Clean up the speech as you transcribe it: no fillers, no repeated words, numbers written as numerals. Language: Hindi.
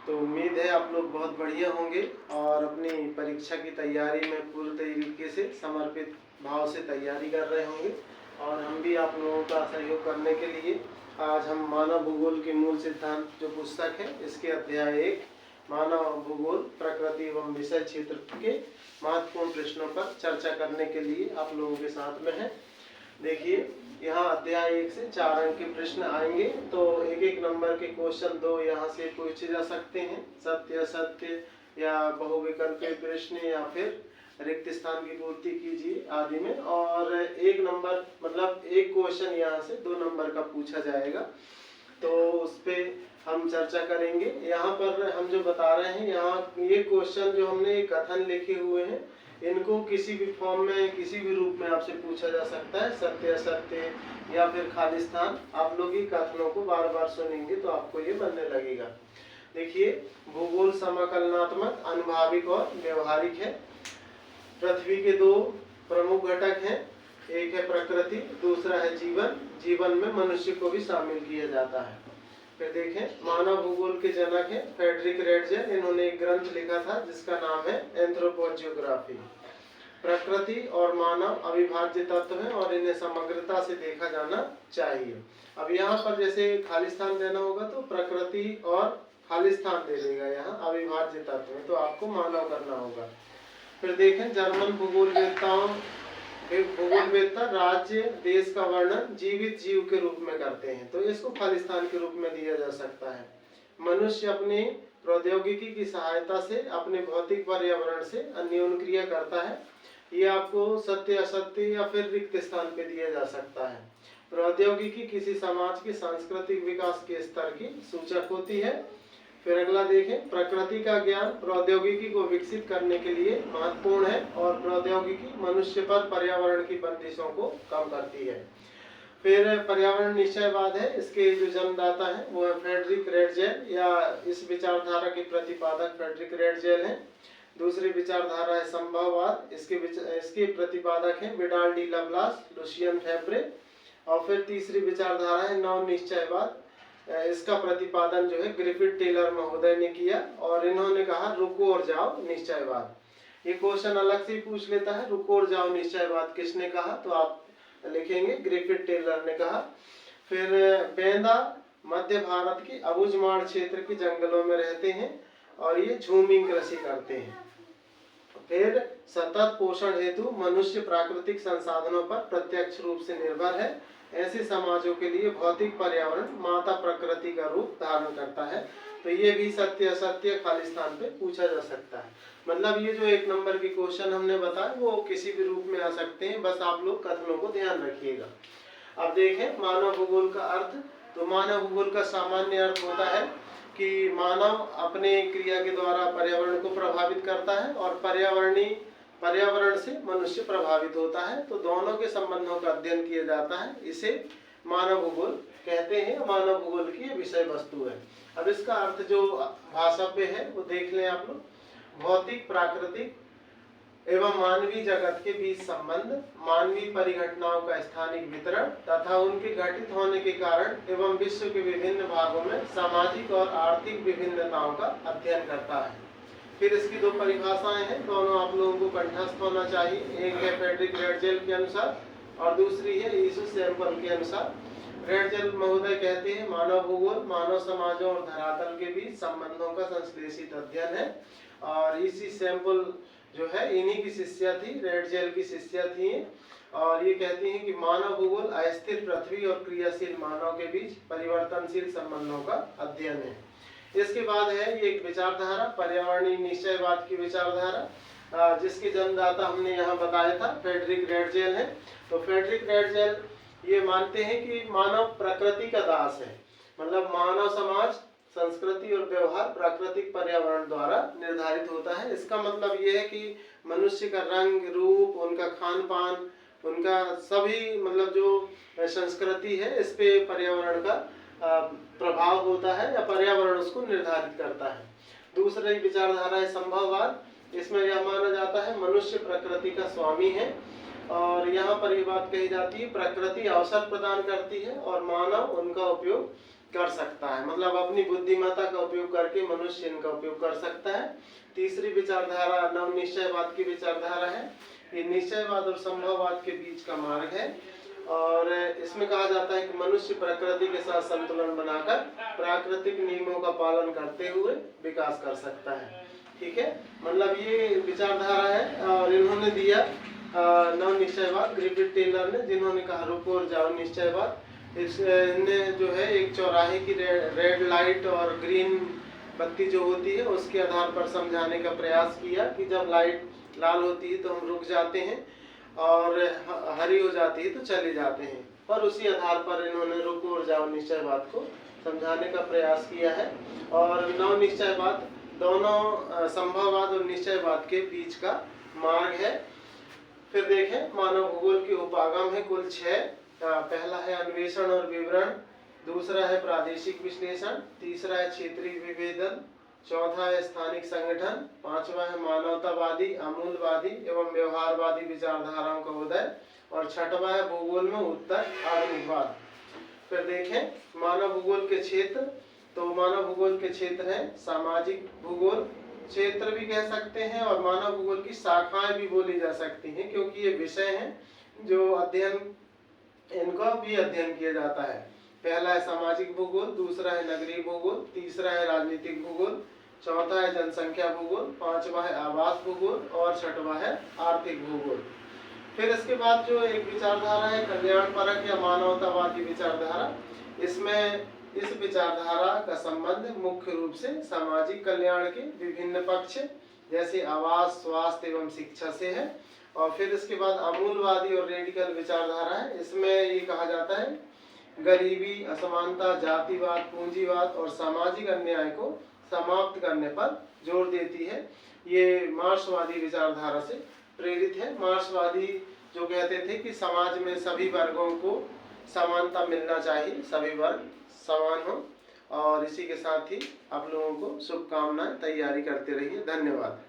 तो उम्मीद है आप लोग बहुत बढ़िया होंगे और अपनी परीक्षा की तैयारी में पूरी तरीके से समर्पित भाव से तैयारी कर रहे होंगे। और हम भी आप लोगों का सहयोग करने के लिए आज हम मानव भूगोल के मूल सिद्धांत जो पुस्तक है इसके अध्याय 1 मानव भूगोल प्रकृति एवं विषय क्षेत्र के महत्वपूर्ण प्रश्नों पर चर्चा करने के लिए आप लोगों के साथ में है। देखिए यहाँ अध्याय 1 से 4 अंक के प्रश्न आएंगे, तो एक एक नंबर के क्वेश्चन 2 यहाँ से पूछे जा सकते हैं, सत्य असत्य या बहुविकल्पीय प्रश्न या फिर रिक्त स्थान की पूर्ति कीजिए आदि में। और एक नंबर मतलब एक क्वेश्चन यहाँ से 2 नंबर का पूछा जाएगा, तो उस पर हम चर्चा करेंगे। यहाँ पर हम जो बता रहे हैं, यहाँ ये क्वेश्चन जो हमने कथन लिखे हुए हैं इनको किसी भी फॉर्म में किसी भी रूप में आपसे पूछा जा सकता है, सत्य असत्य या फिर खाली स्थान। आप लोग ही कथनों को बार बार सुनेंगे तो आपको ये बनने लगेगा। देखिए भूगोल समकलनात्मक, अनुभाविक और व्यवहारिक है। पृथ्वी के 2 प्रमुख घटक हैं, एक है प्रकृति, दूसरा है जीवन। जीवन में मनुष्य को भी शामिल किया जाता है। फिर देखें मानव भूगोल के जनक हैं फ्रेडरिक रेडजेल। इन्होंने एक ग्रंथ लिखा था जिसका नाम है एंथ्रोपोजियोग्राफी। प्रकृति और मानव अविभाज्य तत्व हैं और इन्हें समग्रता से देखा जाना चाहिए। अब यहाँ पर जैसे खाली स्थान देना होगा तो प्रकृति और खाली स्थान दे देगा, यहाँ अविभाज्य तत्व है तो आपको मानव करना होगा। फिर देखें जर्मन भूगोलवेत्ता राज्य देश का वर्णन जीवित जीव के रूप में करते हैं, तो इसको खाली स्थान के रूप में दिया जा सकता है। मनुष्य अपनी प्रौद्योगिकी की सहायता से अपने भौतिक पर्यावरण से अन्योन क्रिया करता है, ये आपको सत्य असत्य या फिर रिक्त स्थान पे दिया जा सकता है। प्रौद्योगिकी किसी समाज के सांस्कृतिक विकास के स्तर की सूचक होती है। फिर अगला देखें प्रकृति का ज्ञान प्रौद्योगिकी को विकसित करने के लिए महत्वपूर्ण है और प्रौद्योगिकी मनुष्य पर पर्यावरण की बंदिशों को कम करती है। फिर पर्यावरण निश्चयवाद है, इसके जो जन्मदाता है वो है फ्रेडरिक रेडजेल या इस विचारधारा के प्रतिपादक फ्रेडरिक रेडजेल हैं। दूसरी विचारधारा है संभववाद, इसके प्रतिपादक हैं विडाल डी लवलास, लुसियन फेब्रे। और फिर तीसरी विचारधारा है नव निश्चयवाद, इसका प्रतिपादन जो है ग्रिफिथ टेलर महोदय ने किया और इन्होंने कहा रुको और जाओ निश्चयवाद। ये क्वेश्चन अलग से पूछ लेता है, रुको और जाओ निश्चयवाद किसने कहा, तो आप लिखेंगे ग्रिफिथ टेलर ने कहा। फिर बेंदा मध्य भारत की अबुझमाड़ क्षेत्र के जंगलों में रहते हैं और ये झूमिंग कृषि करते हैं। फिर सतत पोषण हेतु मनुष्य प्राकृतिक संसाधनों पर प्रत्यक्ष रूप से निर्भर है। ऐसे समाजों के लिए भौतिक पर्यावरण माता प्रकृति का रूप धारण करता है, तो ये भी सत्य असत्य खाली स्थान पे पूछा जा सकता है। मतलब ये जो एक नंबर की क्वेश्चन हमने बताया वो किसी भी रूप में आ सकते हैं, बस आप लोग कथनों को ध्यान रखिएगा। अब देखें मानव भूगोल का अर्थ, तो मानव भूगोल का सामान्य अर्थ होता है कि मानव अपने क्रिया के द्वारा पर्यावरण को प्रभावित करता है और पर्यावरण से मनुष्य प्रभावित होता है, तो दोनों के संबंधों का अध्ययन किया जाता है, इसे मानव भूगोल कहते हैं। मानव भूगोल की विषय वस्तु है। अब इसका अर्थ जो भाषाव्य है वो देख लें आप लोग। भौतिक प्राकृतिक एवं मानवीय जगत के बीच संबंध, मानवीय परिघटनाओं का स्थानिक वितरण तथा उनके घटित होने के कारण एवं विश्व के विभिन्न भागों में सामाजिक और आर्थिक विभिन्नताओं का अध्ययन करता है। फिर इसकी 2 परिभाषाएं हैं, दोनों आप लोगों को कंठस्थ होना चाहिए। एक है फ्रेडरिक रेडजेल के अनुसार और दूसरी है ईसु सैम्पल के अनुसार। रेडजेल महोदय कहते हैं मानव भूगोल मानव समाजों और धरातल के बीच संबंधों का संश्लेषित अध्ययन है। और ईसी सैम्पल जो है इन्हीं की शिष्या थी, रेडजेल की शिष्या थी। और ये कहती हैं कि मानव भूगोल अस्थिर पृथ्वी और क्रियाशील मानव के बीच परिवर्तनशील संबंधों का अध्ययन है। इसके बाद है ये एक विचारधारा पर्यावरणीय निश्चयवाद की विचारधारा, जिसके जन्मदाता हमने यहाँ बताया था फ्रेडरिक रेडजेल है। तो फ्रेडरिक रेडजेल ये मानते हैं कि मानव प्रकृति का दास है, मतलब मानव समाज संस्कृति और व्यवहार प्राकृतिक पर्यावरण द्वारा निर्धारित होता है। इसका मतलब ये है कि मनुष्य का रंग रूप, उनका खान पान, उनका सभी मतलब जो संस्कृति है इस पे पर्यावरण का प्रभाव होता है या पर्यावरण उसको निर्धारित करता है। दूसरी विचारधारा है संभववाद, इसमें यह माना जाता है मनुष्य प्रकृति का स्वामी है और यहाँ पर ये बात कही जाती है प्रकृति अवसर प्रदान करती है और मानव उनका उपयोग कर सकता है, मतलब अपनी बुद्धिमत्ता का उपयोग करके मनुष्य इनका उपयोग कर सकता है। तीसरी विचारधारा नव निश्चयवाद की विचारधारा है। ये निश्चयवाद और संभववाद के बीच का मार्ग है और इसमें कहा जाता है कि मनुष्य प्रकृति के साथ संतुलन बनाकर प्राकृतिक नियमों का पालन करते हुए विकास कर सकता है। ठीक है, मतलब ये विचारधारा है और इन्होंने दिया नव निश्चयवाद ग्रिफिथ टेलर ने, जिन्होंने कहा रुको और जाओ निश्चयवाद। इसने जो है एक चौराहे की रेड लाइट और ग्रीन बत्ती जो होती है उसके आधार पर समझाने का प्रयास किया कि जब लाइट लाल होती है तो हम रुक जाते हैं और हरी हो जाती है तो चले जाते हैं, पर उसी आधार पर इन्होंने रुको और जाओ निश्चयवाद को समझाने का प्रयास किया है। और नव निश्चयवाद दोनों संभववाद और निश्चयवाद के बीच का मार्ग है। फिर देखें मानव भूगोल के उपागम है कुल 6। पहला है अन्वेषण और विवरण, दूसरा है प्रादेशिक विश्लेषण, तीसरा है क्षेत्रीय विभेदन, चौथा है स्थानिक संगठन, पांचवा है मानवतावादी, अमूलवादी एवं व्यवहारवादी विचारधाराओं का उदय और छठवा है भूगोल में उत्तर आधुनिकवाद। फिर देखें मानव भूगोल के क्षेत्र, तो मानव भूगोल के क्षेत्र है सामाजिक भूगोल क्षेत्र भी कह सकते हैं और मानव भूगोल की शाखाएं भी बोली जा सकती हैं, क्योंकि ये विषय हैं जो अध्ययन इनका भी अध्ययन किया जाता है। पहला है सामाजिक भूगोल, दूसरा है नगरीय भूगोल, तीसरा है राजनीतिक भूगोल, चौथा है जनसंख्या भूगोल, पांचवा है आवास भूगोल और छठवा है आर्थिक भूगोल। फिर इसके बाद जो एक विचारधारा है कल्याणपरक या मानवतावादी विचारधारा, इसमें इस विचारधारा का संबंध मुख्य रूप से सामाजिक कल्याण के विभिन्न पक्ष जैसे आवास, स्वास्थ्य एवं शिक्षा से है। और फिर इसके बाद अमूलवादी और रेडिकल विचारधारा है, इसमें ये कहा जाता है गरीबी, असमानता, जातिवाद, पूंजीवाद और सामाजिक अन्याय को समाप्त करने पर जोर देती है। ये मार्क्सवादी विचारधारा से प्रेरित है। मार्क्सवादी जो कहते थे कि समाज में सभी वर्गों को समानता मिलना चाहिए, सभी वर्ग समान हो। और इसी के साथ ही आप लोगों को शुभकामनाएं, तैयारी करते रहिए। धन्यवाद।